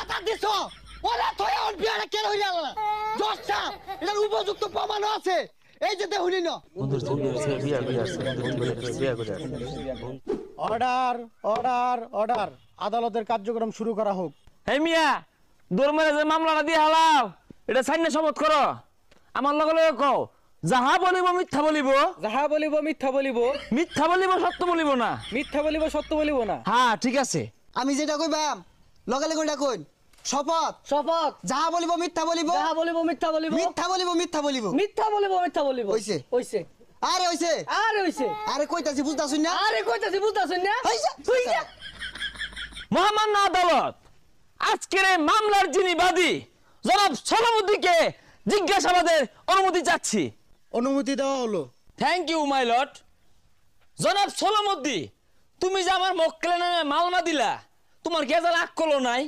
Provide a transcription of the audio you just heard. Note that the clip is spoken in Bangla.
কথা দিছো ওলা থয়া ওর বিয়াটা কেন হইলা না দশটা এটার উপযুক্ত প্রমাণ আছে এই যে দেহুনি না অর্ডার অর্ডার অর্ডার আদালতের কার্যক্রম শুরু করা হোক। হে মিয়া দৌড় যে মামলাটা দিয়ে হালাও এটা সাইনে শপথ করো আমার লগে লগে কও যাহা বলিব মিথ্যা বলিব যাহা বলিব মিথ্যা বলিব মিথ্যা বলিব সত্য বলিব না মিথ্যা বলিব সত্য বলিব না। হ্যাঁ ঠিক আছে আমি যেটা কইবাম লগে লগে ওটা কইন শপথ শপথ যাহা বলিব মিথ্যা বলিব যাহা বলিব মিথ্যা বলিব মিথ্যা বলিব মিথ্যা বলিব মিথ্যা বলিব মিথ্যা বলিব হইছে হইছে আরে হইছে আরে হইছে আরে কইতাছি বুঝতাছুন না আরে কইতাছি বুঝতাছেন না হইছে হইছে মহামান্য আদালত আজকের এই মামলার যিনি বাদী জনাব সলামুদ্দিনকে জিজ্ঞাসাবাদের অনুমতি চাচ্ছি। অনুমতি দেওয়া হলো। Thank you my lord. জনাব সলামুদ্দিন তুমি যে আমার মক্কেলের নামে মামলা দিলা তোমার কি এজাল আক্কলও নাই?